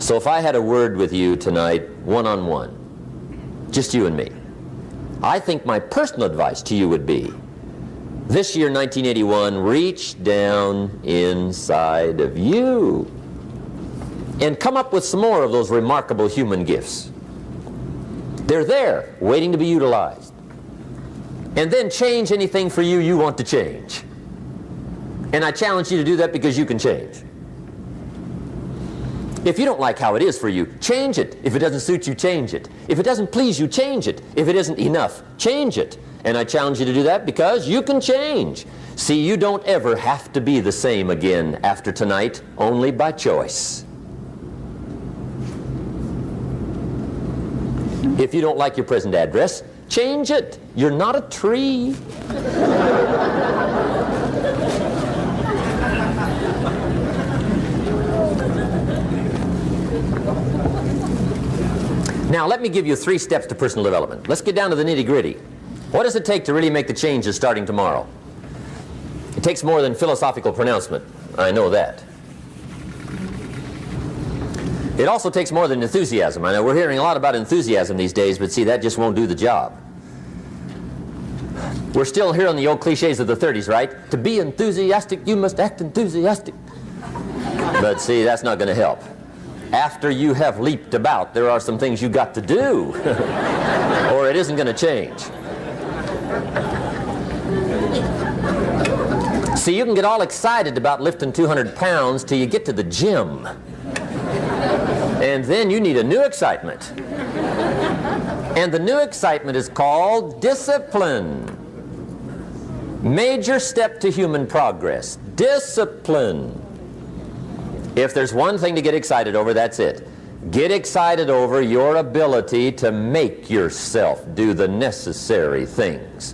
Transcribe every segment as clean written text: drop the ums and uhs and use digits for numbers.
So if I had a word with you tonight, one-on-one, just you and me, I think my personal advice to you would be, this year, 1981, reach down inside of you and come up with some more of those remarkable human gifts. They're there, waiting to be utilized. And then change anything for you you want to change. And I challenge you to do that because you can change. If you don't like how it is for you, change it. If it doesn't suit you, change it. If it doesn't please you, change it. If it isn't enough, change it. And I challenge you to do that because you can change. See, you don't ever have to be the same again after tonight, only by choice. If you don't like your present address, change it. You're not a tree. Now, let me give you 3 steps to personal development. Let's get down to the nitty-gritty. What does it take to really make the changes starting tomorrow? It takes more than philosophical pronouncement. I know that. It also takes more than enthusiasm. I know we're hearing a lot about enthusiasm these days, but see, that just won't do the job. We're still hearing the old cliches of the 30s, right? To be enthusiastic, you must act enthusiastic. But see, that's not going to help. After you have leaped about, there are some things you got to do, or it isn't going to change. See, you can get all excited about lifting 200 pounds till you get to the gym. And then you need a new excitement. And the new excitement is called discipline. Major step to human progress. Discipline. If there's one thing to get excited over, that's it. Get excited over your ability to make yourself do the necessary things.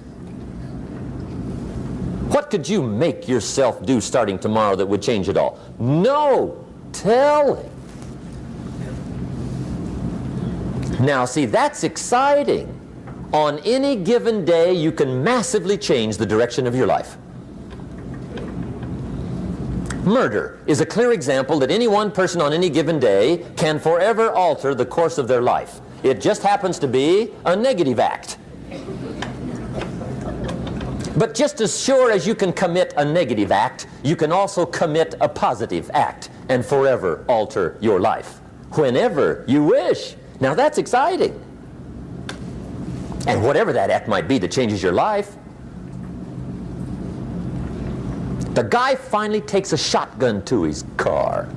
What could you make yourself do starting tomorrow that would change it all? No telling. Now, see, that's exciting. On any given day, you can massively change the direction of your life. Murder is a clear example that any one person on any given day can forever alter the course of their life. It just happens to be a negative act. But just as sure as you can commit a negative act, you can also commit a positive act and forever alter your life whenever you wish. Now that's exciting. And whatever that act might be that changes your life. The guy finally takes a shotgun to his car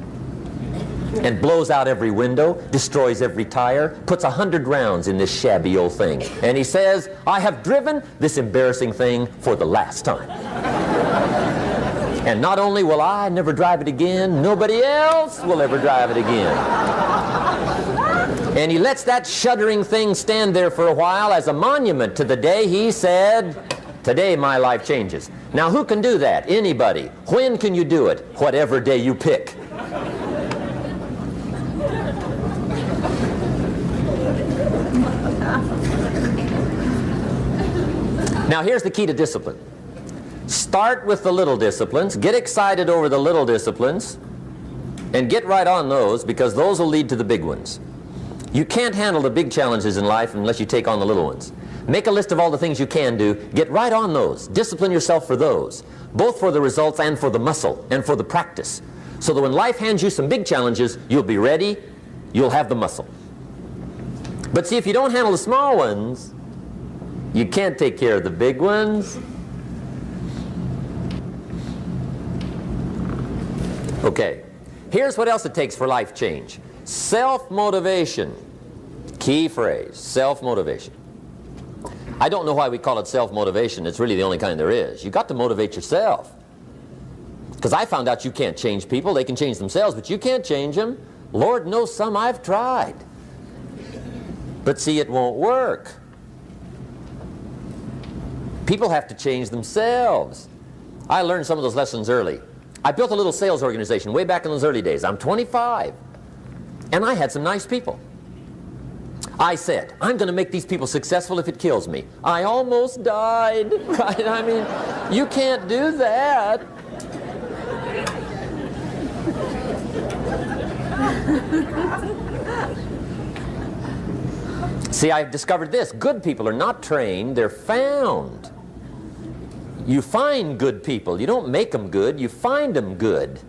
and blows out every window, destroys every tire, puts 100 rounds in this shabby old thing. And he says, I have driven this embarrassing thing for the last time. And not only will I never drive it again, nobody else will ever drive it again. And he lets that shuddering thing stand there for a while as a monument to the day he said, today my life changes. Now who can do that? Anybody. When can you do it? Whatever day you pick. Now here's the key to discipline. Start with the little disciplines, get excited over the little disciplines, and get right on those because those will lead to the big ones. You can't handle the big challenges in life unless you take on the little ones. Make a list of all the things you can do. Get right on those. Discipline yourself for those, both for the results and for the muscle and for the practice. So that when life hands you some big challenges, you'll be ready, you'll have the muscle. But see, if you don't handle the small ones, you can't take care of the big ones. Okay, here's what else it takes for life change. Self-motivation. Key phrase, self-motivation. I don't know why we call it self-motivation. It's really the only kind there is. You've got to motivate yourself. Because I found out you can't change people. They can change themselves, but you can't change them. Lord knows some I've tried. But see, it won't work. People have to change themselves. I learned some of those lessons early. I built a little sales organization way back in those early days. I'm 25. And I had some nice people. I said, I'm going to make these people successful if it kills me. I almost died, right? I mean, you can't do that. See, I've discovered this. Good people are not trained, they're found. You find good people. You don't make them good, you find them good.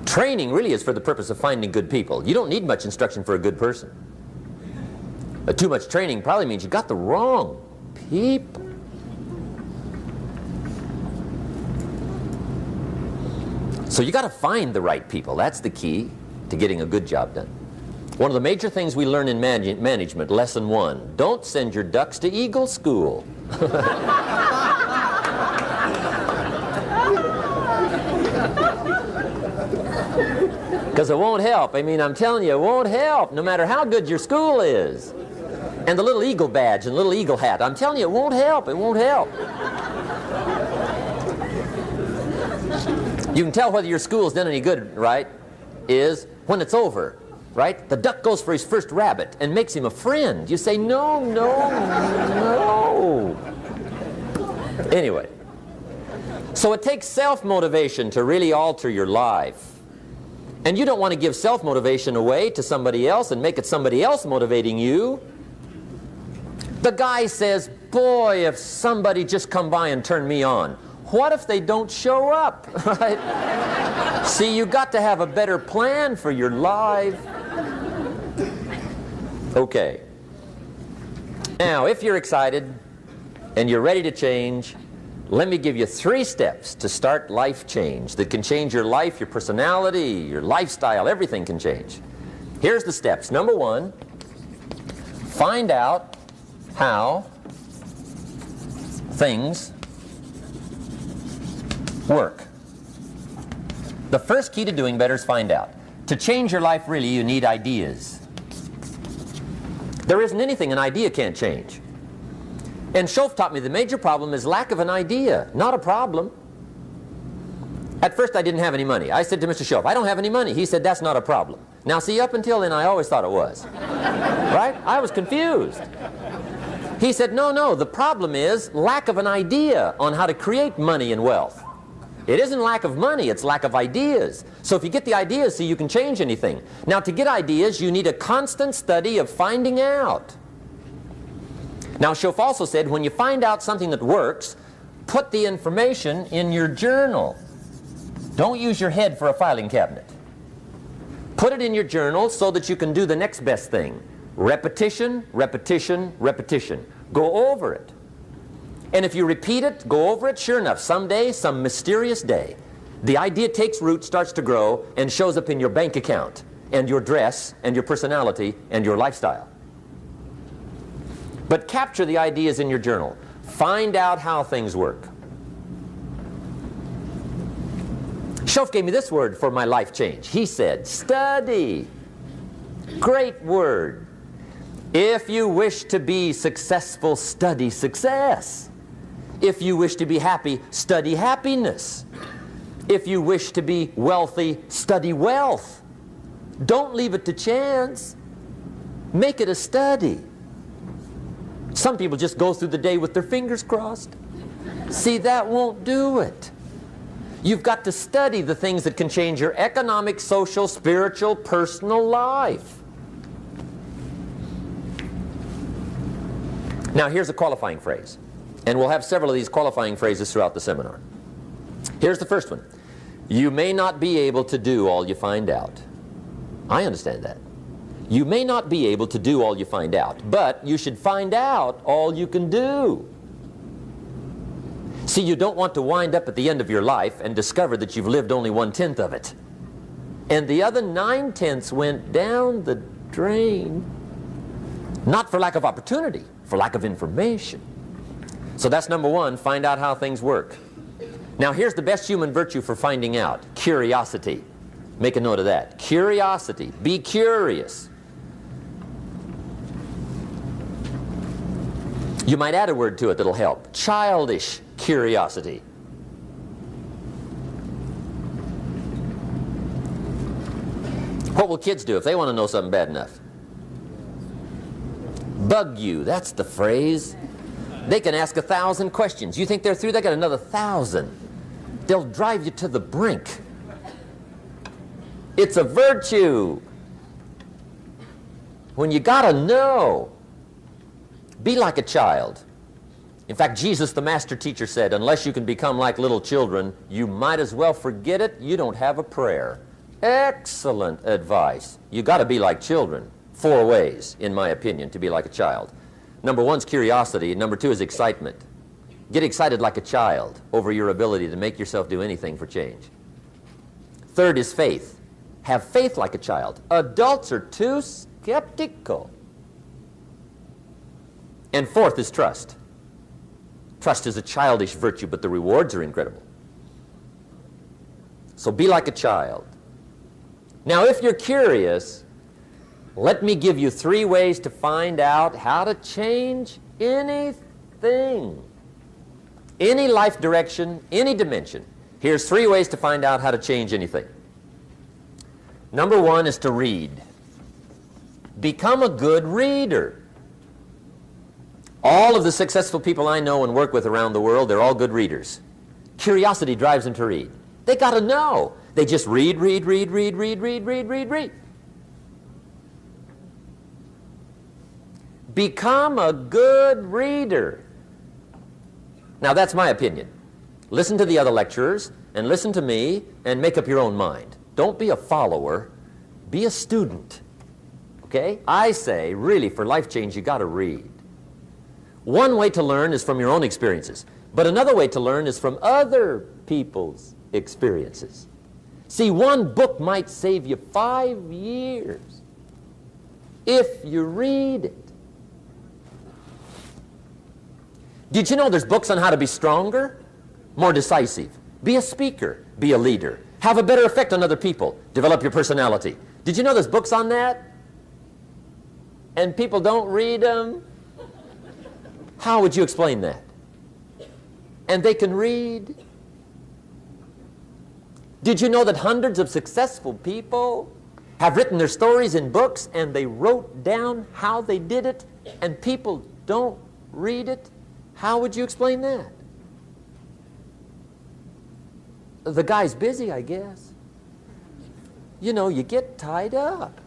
Training really is for the purpose of finding good people. You don't need much instruction for a good person. Too much training probably means you got the wrong people. So you got to find the right people. That's the key to getting a good job done. One of the major things we learn in management, lesson 1, don't send your ducks to Eagle School. Because it won't help. I mean, I'm telling you, it won't help, no matter how good your school is. And the little eagle badge and little eagle hat, I'm telling you, it won't help. It won't help. You can tell whether your school's done any good, right, is when it's over, right? The duck goes for his first rabbit and makes him a friend. You say, no, no, no. Anyway, so it takes self-motivation to really alter your life. And you don't want to give self-motivation away to somebody else and make it somebody else motivating you. The guy says, boy, if somebody just come by and turn me on. What if they don't show up, right? See, you got to have a better plan for your life. Okay. Now, if you're excited and you're ready to change, let me give you 3 steps to start life change that can change your life, your personality, your lifestyle, everything can change. Here's the steps. Number 1, find out how things work. The first key to doing better is find out. To change your life, really, you need ideas. There isn't anything an idea can't change. And Schoaf taught me the major problem is lack of an idea, not a problem. At first I didn't have any money. I said to Mr. Schoaf, I don't have any money. He said, that's not a problem. Now see, up until then I always thought it was. Right? I was confused. He said, no, no, the problem is lack of an idea on how to create money and wealth. It isn't lack of money, it's lack of ideas. So if you get the ideas, see, you can change anything. Now to get ideas, you need a constant study of finding out. Now Schoaf also said, when you find out something that works, put the information in your journal. Don't use your head for a filing cabinet. Put it in your journal so that you can do the next best thing. Repetition, repetition, repetition. Go over it. And if you repeat it, go over it, sure enough, someday, some mysterious day, the idea takes root, starts to grow, and shows up in your bank account, and your dress, and your personality, and your lifestyle. But capture the ideas in your journal. Find out how things work. Schoaf gave me this word for my life change. He said, study. Great word. If you wish to be successful, study success. If you wish to be happy, study happiness. If you wish to be wealthy, study wealth. Don't leave it to chance. Make it a study. Some people just go through the day with their fingers crossed. See, that won't do it. You've got to study the things that can change your economic, social, spiritual, personal life. Now here's a qualifying phrase. And we'll have several of these qualifying phrases throughout the seminar. Here's the first one. You may not be able to do all you find out. I understand that. You may not be able to do all you find out, but you should find out all you can do. See, you don't want to wind up at the end of your life and discover that you've lived only 1/10 of it. And the other 9/10 went down the drain. Not for lack of opportunity, for lack of information. So that's number 1, find out how things work. Now here's the best human virtue for finding out, curiosity. Make a note of that. Curiosity. Be curious. You might add a word to it that'll help. Childish curiosity. What will kids do if they want to know something bad enough? Bug you. That's the phrase. They can ask 1,000 questions. You think they're through? They got another 1,000. They'll drive you to the brink. It's a virtue. When you got to know, be like a child. In fact, Jesus, the master teacher, said, unless you can become like little children, you might as well forget it. You don't have a prayer. Excellent advice. You got to be like children. 4 ways, in my opinion, to be like a child. Number 1 is curiosity. Number 2 is excitement. Get excited like a child over your ability to make yourself do anything for change. 3rd is faith. Have faith like a child. Adults are too skeptical. And 4th is trust. Trust is a childish virtue, but the rewards are incredible. So be like a child. Now, if you're curious, let me give you 3 ways to find out how to change anything. Any life direction, any dimension. Here's 3 ways to find out how to change anything. Number 1 is to read. Become a good reader. All of the successful people I know and work with around the world, they're all good readers. Curiosity drives them to read. They got to know. They just read. Become a good reader. Now, that's my opinion. Listen to the other lecturers and listen to me and make up your own mind. Don't be a follower. Be a student. Okay? I say, really, for life change, you got to read. One way to learn is from your own experiences, but another way to learn is from other people's experiences. See, one book might save you 5 years if you read it. Did you know there's books on how to be stronger, more decisive, be a speaker, be a leader, have a better effect on other people, develop your personality? Did you know there's books on that? And people don't read them? How would you explain that? And they can read. Did you know that hundreds of successful people have written their stories in books and they wrote down how they did it and people don't read it? How would you explain that? The guy's busy, I guess. You know, you get tied up.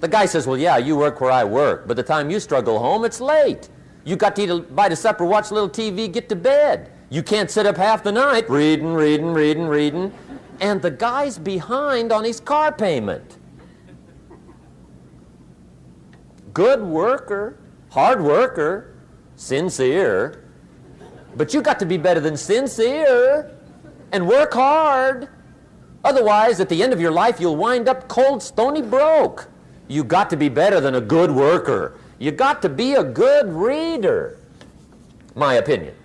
The guy says, well, yeah, you work where I work, but the time you struggle home, it's late. You got to eat a bite of supper, watch a little TV, get to bed. You can't sit up half the night reading. And the guy's behind on his car payment. Good worker, hard worker, sincere. But you got to be better than sincere and work hard. Otherwise, at the end of your life, you'll wind up cold, stony broke. You got to be better than a good worker. You got to be a good reader. My opinion.